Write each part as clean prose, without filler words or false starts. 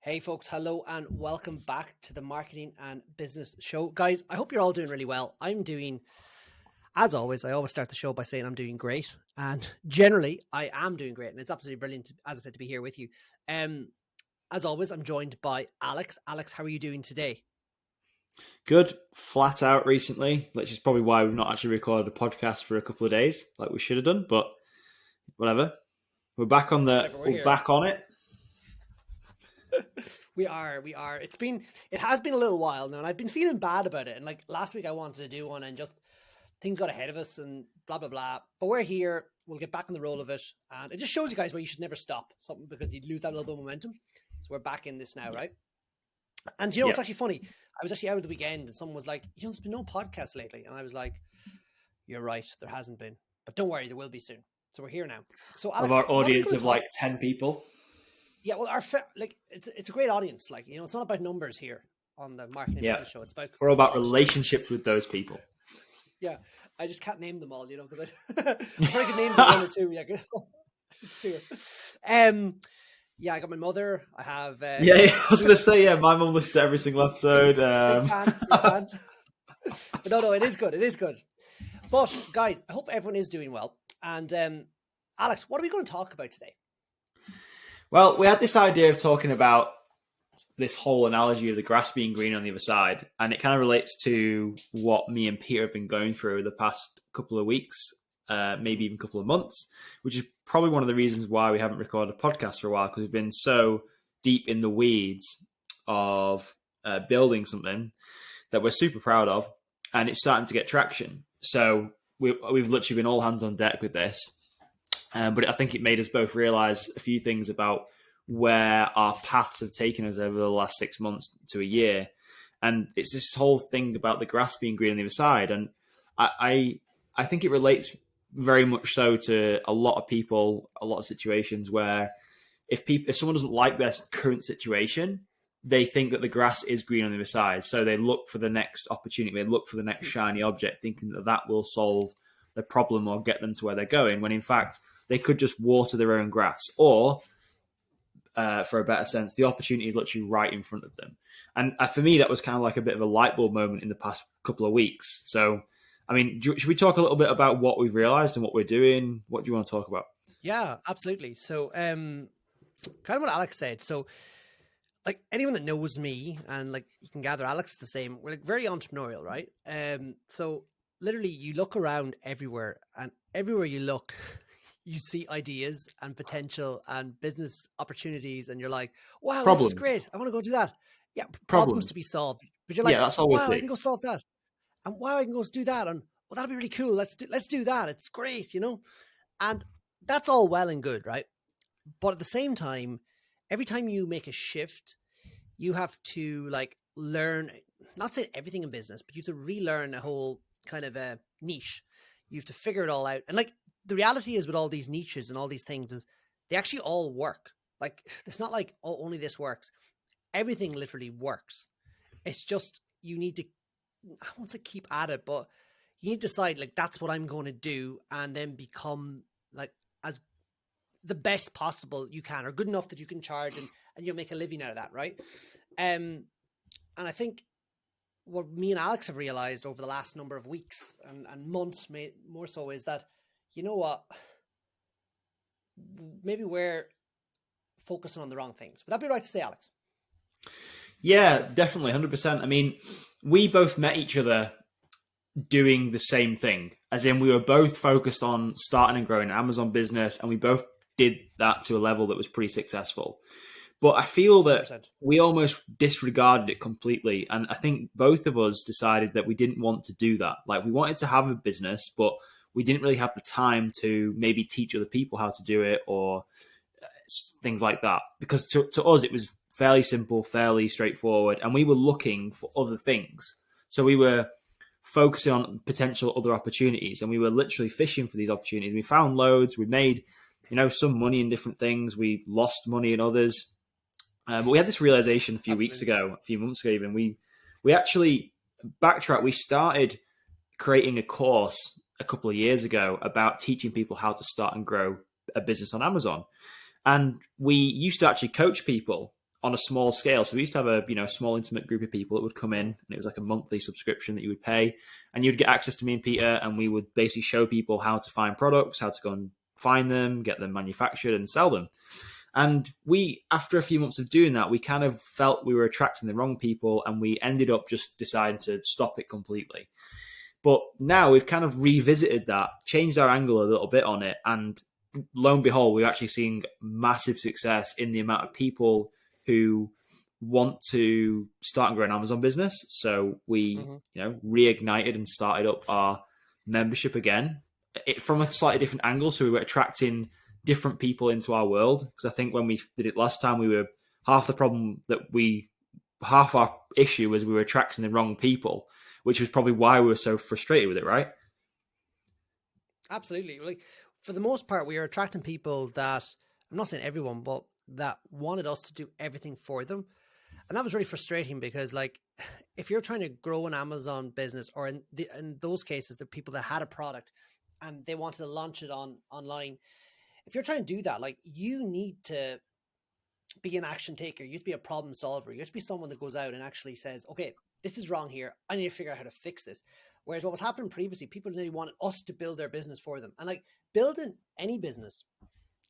Hey folks, hello and welcome back to the Marketing and Business Show. Guys, I hope you're all doing really well. I'm doing, as always, I always start the show by saying I'm doing great. And generally, I am doing great. And it's absolutely brilliant, as I said, to be here with you. As always, I'm joined by Alex. Alex, how are you doing today? Good. Flat out recently, which is probably why we've not actually recorded a podcast for a couple of days like we should have done, but whatever. We're back on we're back on it. We are. It has been a little while now, and I've been feeling bad about it. And like last week I wanted to do one and just things got ahead of us and blah, blah, blah. But we're here. We'll get back on the roll of it. And it just shows you guys where you should never stop something because you'd lose that little bit of momentum. So we're back in this now, right? And it's actually funny. I was actually out of the weekend and someone was like, there's been no podcast lately. And I was like, you're right. There hasn't been. But don't worry, there will be soon. So we're here now. So Alex, of our audience of like 10 people. Yeah, well, it's a great audience. Like, it's not about numbers here on the Marketing Business Show. It's about we're all about relationships with those people. Yeah, I just can't name them all, because I could name them one or two. Yeah, let's do it. Yeah, I got my mother. I have. I was going to say, my mum listens to every single episode. Big fan. But no, it is good. It is good. But guys, I hope everyone is doing well. And Alex, what are we going to talk about today? Well, we had this idea of talking about this whole analogy of the grass being green on the other side, and it kind of relates to what me and Peter have been going through the past couple of weeks, maybe even couple of months, which is probably one of the reasons why we haven't recorded a podcast for a while, because we've been so deep in the weeds of building something that we're super proud of, and it's starting to get traction. So we've literally been all hands on deck with this. But I think it made us both realize a few things about where our paths have taken us over the last 6 months to a year. And it's this whole thing about the grass being green on the other side. And I think it relates very much so to a lot of people, a lot of situations where if someone doesn't like their current situation, they think that the grass is green on the other side. So they look for the next opportunity. They look for the next shiny object, thinking that will solve the problem or get them to where they're going, when in fact they could just water their own grass, or for a better sense, the opportunity is literally right in front of them. And for me, that was kind of like a bit of a light bulb moment in the past couple of weeks. So, I mean, should we talk a little bit about what we've realized and what we're doing? What do you want to talk about? Yeah, absolutely. So, kind of what Alex said. So, like anyone that knows me, and like you can gather, Alex is the same. We're like very entrepreneurial, right? So literally, you look around everywhere, and everywhere you look, you see ideas and potential and business opportunities, and you're like, wow, This is great. I want to go do that. Yeah, problems to be solved. But you're like, that's wow, I can go solve that. And wow, I can go do that. And well, that'll be really cool. Let's do that. It's great, And that's all well and good, right? But at the same time, every time you make a shift, you have to like learn, not say everything in business, but you have to relearn a whole kind of a niche. You have to figure it all out. And like, the reality is with all these niches and all these things is they actually all work. Like, it's not like, oh, only this works. Everything literally works. It's just, you need to, I won't say keep at it, but you need to decide like, that's what I'm going to do, and then become like as the best possible you can, or good enough that you can charge and you'll make a living out of that. Right. And I think what me and Alex have realized over the last number of weeks and months, more so, is that, you know what, maybe we're focusing on the wrong things. Would that be right to say, Alex? Yeah, definitely, 100%. I mean, we both met each other doing the same thing, as in we were both focused on starting and growing an Amazon business, and we both did that to a level that was pretty successful. But I feel that 100%. We almost disregarded it completely. And I think both of us decided that we didn't want to do that. Like, we wanted to have a business, but we didn't really have the time to maybe teach other people how to do it, or things like that. Because to us, it was fairly simple, fairly straightforward, and we were looking for other things. So we were focusing on potential other opportunities, and we were literally fishing for these opportunities. We found loads. We made, some money in different things. We lost money in others. But we had this realization a few months ago even. We actually backtracked. We started creating a course a couple of years ago about teaching people how to start and grow a business on Amazon. And we used to actually coach people on a small scale. So we used to have a small intimate group of people that would come in, and it was like a monthly subscription that you would pay, and you'd get access to me and Peter, and we would basically show people how to find products, how to go and find them, get them manufactured, and sell them. And we, after a few months of doing that, we kind of felt we were attracting the wrong people, and we ended up just deciding to stop it completely. But now we've kind of revisited that, changed our angle a little bit on it, and lo and behold, we're actually seeing massive success in the amount of people who want to start and grow an Amazon business. So we, reignited and started up our membership again, from a slightly different angle. So we were attracting different people into our world. Because I think when we did it last time, we were half our issue was we were attracting the wrong people, which was probably why we were so frustrated with it, right? Absolutely. Like, for the most part, we are attracting people that, I'm not saying everyone, but that wanted us to do everything for them. And that was really frustrating because, like, if you're trying to grow an Amazon business, or in those cases, the people that had a product and they wanted to launch it online, if you're trying to do that, like, you need to be an action taker. You have to be a problem solver. You have to be someone that goes out and actually says, okay, this is wrong here. I need to figure out how to fix this. Whereas what was happening previously, people really wanted us to build their business for them. And like, building any business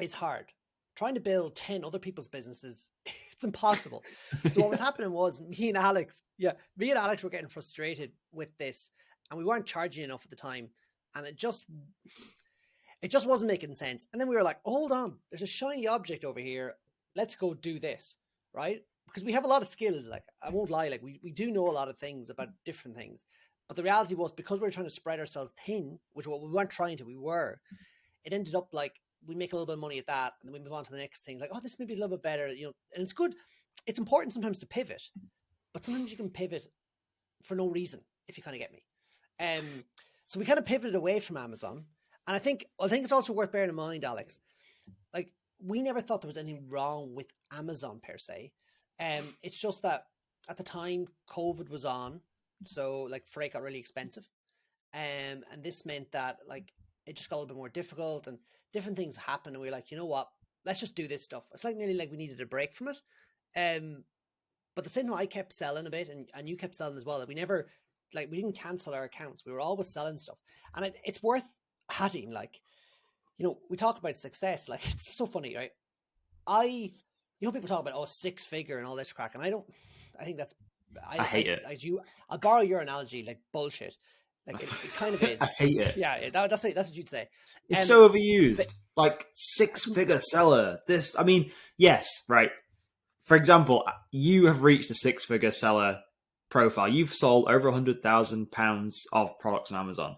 is hard. Trying to build 10 other people's businesses, it's impossible. So what was happening was me and Alex were getting frustrated with this, and we weren't charging enough at the time. And it just wasn't making sense. And then we were like, hold on, there's a shiny object over here. Let's go do this, right? Because we have a lot of skills. Like, I won't lie, like we do know a lot of things about different things. But the reality was, because we were trying to spread ourselves thin, which we weren't trying to, it ended up like we make a little bit of money at that, and then we move on to the next thing. Like, oh, this maybe is a little bit better, and it's good. It's important sometimes to pivot, but sometimes you can pivot for no reason, if you kind of get me. So we kind of pivoted away from Amazon. And I think it's also worth bearing in mind, Alex, like, we never thought there was anything wrong with Amazon per se. It's just that at the time COVID was on, so like freight got really expensive. And this meant that, like, it just got a little bit more difficult, and different things happened. And we were like, you know what, let's just do this stuff. It's like nearly like we needed a break from it. But the same time, I kept selling a bit, and you kept selling as well. We never, like, we didn't cancel our accounts. We were always selling stuff. And it's worth adding, like, we talk about success. Like, it's so funny, right? People talk about, 6-figure and all this crack. And I think that's, I hate it. I'll borrow your analogy, like, bullshit. Like, it kind of is. I hate it. Yeah, that's what you'd say. It's so overused. Like, 6-figure seller. Yes, right. For example, you have reached a 6-figure seller profile. You've sold over £100,000 of products on Amazon.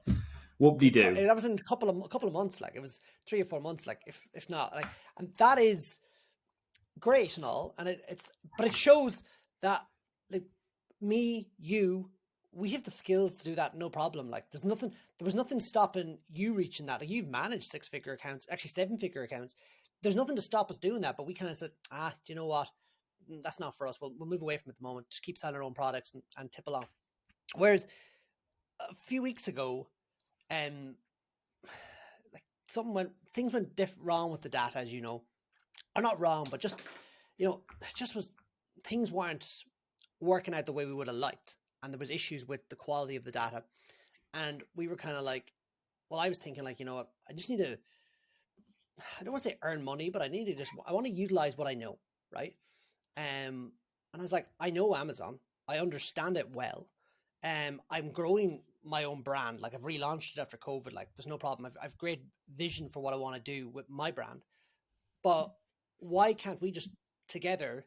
Whoop-de-doo. That was in a couple of months. Like, it was 3 or 4 months. Like, if not, like, and that is great and all. And but it shows that, like, me, you, we have the skills to do that, no problem. Like, there was nothing stopping you reaching that. Like, you've managed 6-figure accounts, actually 7-figure accounts. There's nothing to stop us doing that. But we kind of said, do you know what? That's not for us. We'll move away from it at the moment. Just keep selling our own products and tip along. Whereas a few weeks ago, like, things went wrong with the data, as you know. Or not wrong, but just, things weren't working out the way we would have liked. And there was issues with the quality of the data. And we were kind of like, well, I was thinking, like, you know what, I just need to, I don't want to say earn money, but I want to utilize what I know, right? And I was like, I know Amazon. I understand it well. I'm growing my own brand. Like, I've relaunched it after COVID. Like, there's no problem. I've great vision for what I want to do with my brand. But why can't we just together,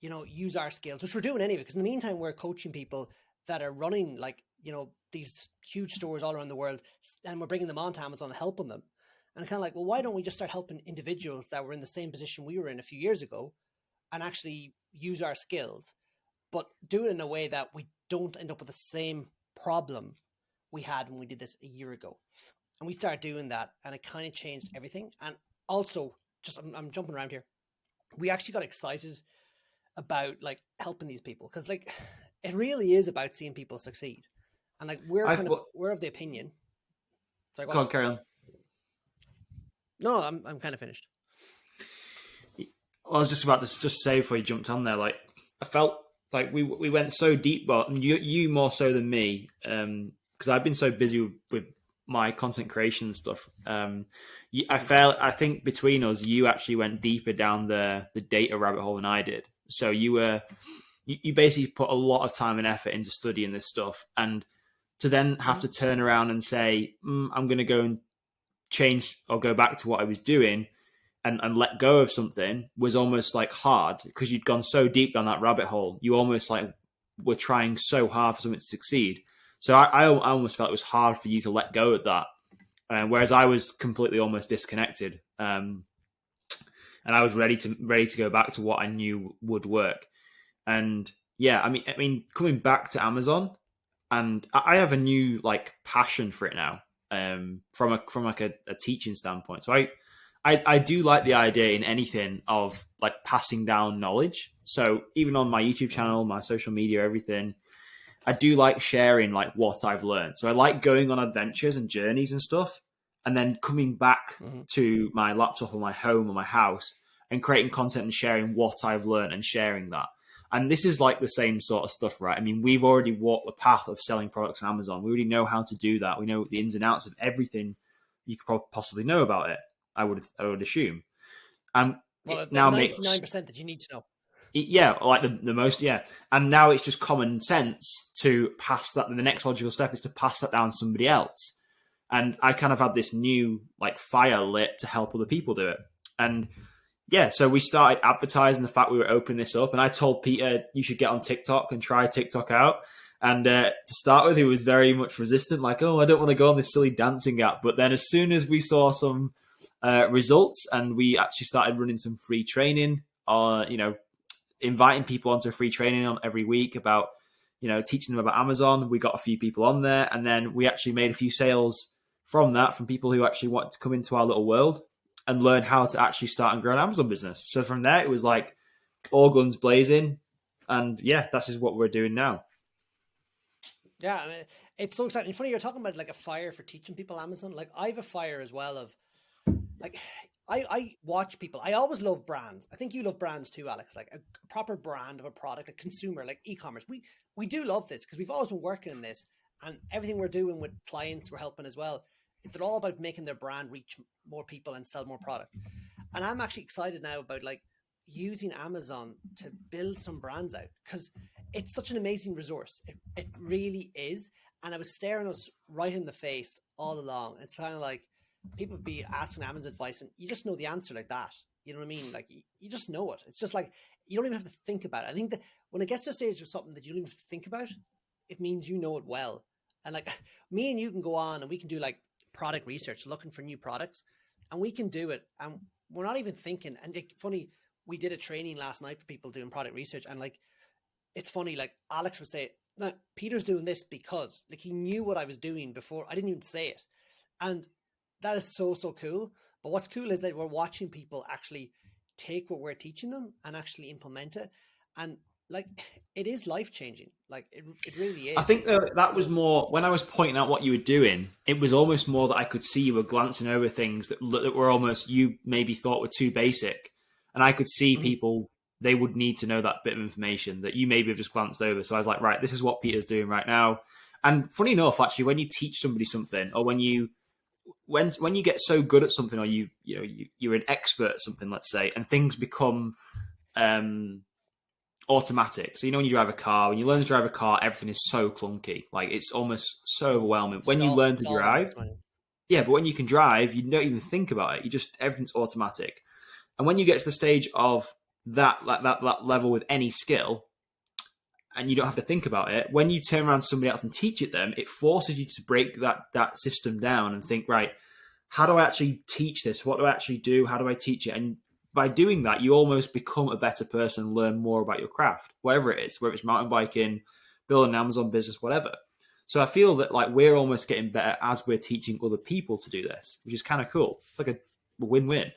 use our skills, which we're doing anyway? Because in the meantime, we're coaching people that are running, like, these huge stores all around the world, and we're bringing them onto Amazon and helping them. And kind of like, well, why don't we just start helping individuals that were in the same position we were in a few years ago, and actually use our skills, but do it in a way that we don't end up with the same problem we had when we did this a year ago. And we started doing that, and it kind of changed everything. And also, I'm jumping around here, we actually got excited about, like, helping these people, because, like, it really is about seeing people succeed. And, like, we're of the opinion. Sorry, go on, carry on. No, I'm kind of finished. I was just about to just say before you jumped on there, like I felt like we went so deep. Well, you more so than me, because I've been so busy with my content creation and stuff. I think between us, you actually went deeper down the data rabbit hole than I did. So you basically put a lot of time and effort into studying this stuff, and to then have to turn around and say, I'm going to go and change or go back to what I was doing and let go of something was almost like hard because you'd gone so deep down that rabbit hole. You almost like were trying so hard for something to succeed. So I almost felt it was hard for you to let go of that. Whereas I was completely almost disconnected. And I was ready to go back to what I knew would work. And yeah, I mean, coming back to Amazon, and I have a new like passion for it now, from like a teaching standpoint. So I do like the idea in anything of like passing down knowledge. So even on my YouTube channel, my social media, everything, I do like sharing like what I've learned. So I like going on adventures and journeys and stuff, and then coming back to my laptop or my home or my house and creating content and sharing what I've learned and sharing that. And this is like the same sort of stuff, right? I mean, we've already walked the path of selling products on Amazon. We already know how to do that. We know the ins and outs of everything you could possibly know about it. I would assume. And Well, it the now makes 99% that you need to know. yeah, like the most, yeah. And now it's just common sense to pass that. The next logical step is to pass that down to somebody else. And I kind of had this new like fire lit to help other people do it. And yeah, so we started advertising the fact we were opening this up. And I told Peter, you should get on TikTok and try TikTok out. And to start with, he was very much resistant, like, oh, I don't want to go on this silly dancing app. But then as soon as we saw some results and we actually started running some free training, inviting people onto a free training on every week about, teaching them about Amazon. We got a few people on there, and then we actually made a few sales from that, from people who actually want to come into our little world and learn how to actually start and grow an Amazon business. So from there, it was like all guns blazing. And yeah, that's just what we're doing now. Yeah, I mean, it's so exciting. It's funny you're talking about like a fire for teaching people Amazon. Like I have a fire as well of like I watch people. I always love brands. I think you love brands too, Alex. Like a proper brand of a product, a consumer, like e-commerce. We do love this because we've always been working in this, and everything we're doing with clients, we're helping as well. They're all about making their brand reach more people and sell more product. And I'm actually excited now about like using Amazon to build some brands out because it's such an amazing resource. It really is. And I was staring us right in the face all along. It's kind of like people be asking Amazon advice and you just know the answer like that. You know what I mean? Like you just know it. It's just like you don't even have to think about it. I think that when it gets to a stage of something that you don't even have to think about, it means you know it well. And like me and you can go on and we can do like product research, looking for new products, and we can do it. And we're not even thinking. And funny, we did a training last night for people doing product research, and like it's funny, like Alex would say, no, Peter's doing this because like he knew what I was doing before I didn't even say it. And that is so, so cool. But what's cool is that we're watching people actually take what we're teaching them and actually implement it. And like it is life changing. Like it really I is. think that was So more when I was pointing out what you were doing. It was almost more that I could see you were glancing over things that were almost you maybe thought were too basic, and I could see people they would need to know that bit of information that you maybe have just glanced over. So I was like, right, this is what Peter's doing right now. And funny enough, actually, when you teach somebody something, or when you get so good at something, or you're an expert at something, let's say, and things become automatic. So when you drive a car, when you learn to drive a car, everything is so clunky. Like it's almost so overwhelming. When you learn to stall drive, lights, man. yeah, but when you can drive, you don't even think about it. You just everything's automatic. And when you get to the stage of that level with any skill, and you don't have to think about it, when you turn around to somebody else and teach it them, it forces you to break that system down and think, right, how do I actually teach this? What do I actually do? How do I teach it? And by doing that, you almost become a better person, learn more about your craft, whatever it is, whether it's mountain biking, building an Amazon business, whatever. So I feel that like we're almost getting better as we're teaching other people to do this, which is kind of cool. It's like a win-win.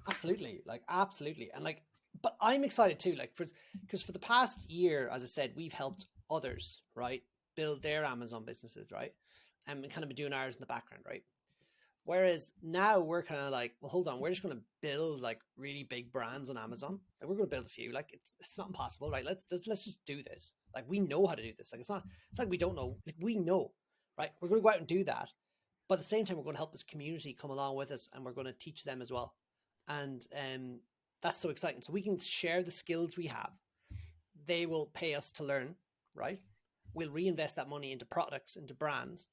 Absolutely, like absolutely, and like, but I'm excited too, like because for the past year, as I said, we've helped others, right, build their Amazon businesses, right, and we kind of been doing ours in the background, right. Whereas now we're kind of like, well, hold on, we're just going to build like really big brands on Amazon, and we're going to build a few. Like it's not impossible, right? Let's just do this. Like we know how to do this. Like it's like we don't know. Like we know, right? We're going to go out and do that, but at the same time, we're going to help this community come along with us, and we're going to teach them as well. And that's so exciting. So we can share the skills we have. They will pay us to learn, right? We'll reinvest that money into products, into brands,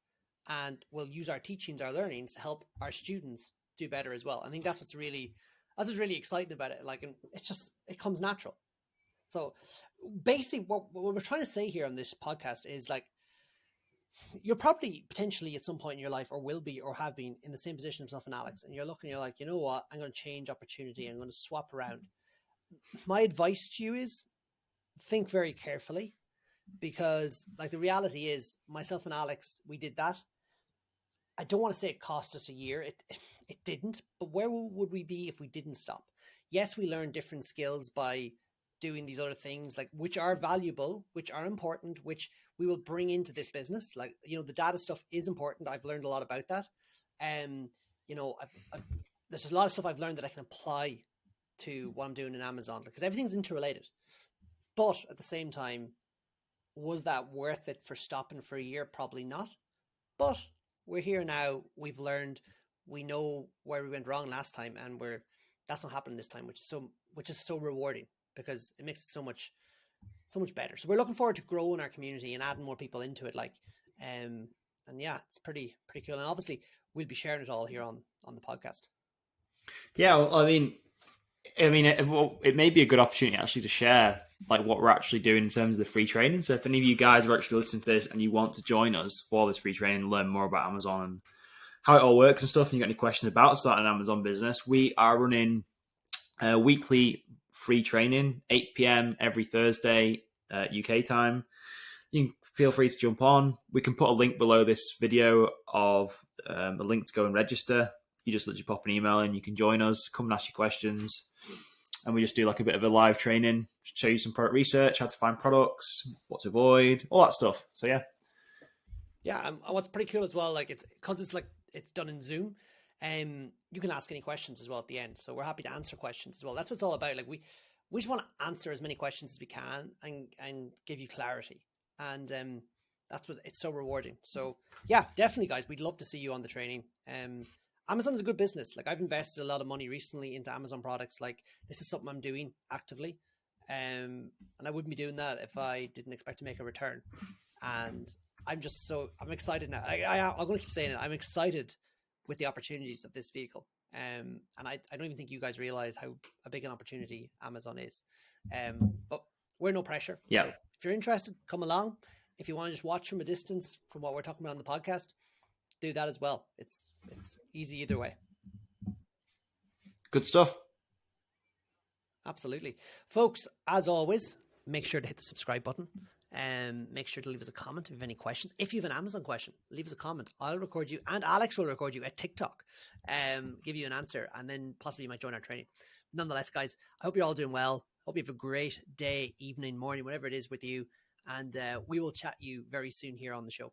and we'll use our teachings, our learnings to help our students do better as well. I think that's what's really exciting about it. Like, and it comes natural. So basically what we're trying to say here on this podcast is like, you're probably potentially at some point in your life, or will be, or have been in the same position as myself and Alex, and you're looking, you're like, you know what, I'm going to change opportunity, I'm going to swap around. My advice to you is think very carefully, because like the reality is, myself and Alex, we did that. I don't want to say it cost us a year. It didn't. But where would we be if we didn't stop? Yes, we learned different skills by doing these other things, like which are valuable, which are important, which we will bring into this business. Like, the data stuff is important. I've learned a lot about that. You know, there's a lot of stuff I've learned that I can apply to what I'm doing in Amazon, because everything's interrelated. But at the same time, was that worth it for stopping for a year? Probably not. But we're here now. We've learned. We know where we went wrong last time, and that's not happening this time, which is so rewarding, because it makes it so much better. So we're looking forward to growing our community and adding more people into it. Like, and yeah, it's pretty cool. And obviously, we'll be sharing it all here on the podcast. Yeah, well, it may be a good opportunity actually to share like what we're actually doing in terms of the free training. So if any of you guys are actually listening to this and you want to join us for this free training, learn more about Amazon and how it all works and stuff, and you got any questions about starting an Amazon business, we are running a weekly free training, 8 p.m. every Thursday UK time. You can feel free to jump on. We can put a link below this video of a link to go and register. You just literally pop an email in, you can join us, come and ask your questions. And we just do like a bit of a live training, show you some product research, how to find products, what to avoid, all that stuff. So yeah. Yeah, and what's pretty cool as well, like it's done in Zoom, you can ask any questions as well at the end. So we're happy to answer questions as well. That's what it's all about. Like we just want to answer as many questions as we can and give you clarity. And that's what it's so rewarding. So yeah, definitely, guys, we'd love to see you on the training. Amazon is a good business. Like, I've invested a lot of money recently into Amazon products. Like, this is something I'm doing actively. And I wouldn't be doing that if I didn't expect to make a return. And I'm excited now. I'm going to keep saying it. I'm excited with the opportunities of this vehicle. And I don't even think you guys realize how a big an opportunity Amazon is. But we're no pressure. Yeah. So if you're interested, come along. If you want to just watch from a distance from what we're talking about on the podcast, do that as well. It's easy either way. Good stuff. Absolutely. Folks, as always, make sure to hit the subscribe button and make sure to leave us a comment if you have any questions. If you have an Amazon question, leave us a comment. I'll record you, and Alex will record you at TikTok, give you an answer, and then possibly you might join our training. Nonetheless, guys, I hope you're all doing well. Hope you have a great day, evening, morning, whatever it is with you. And we will chat you very soon here on the show.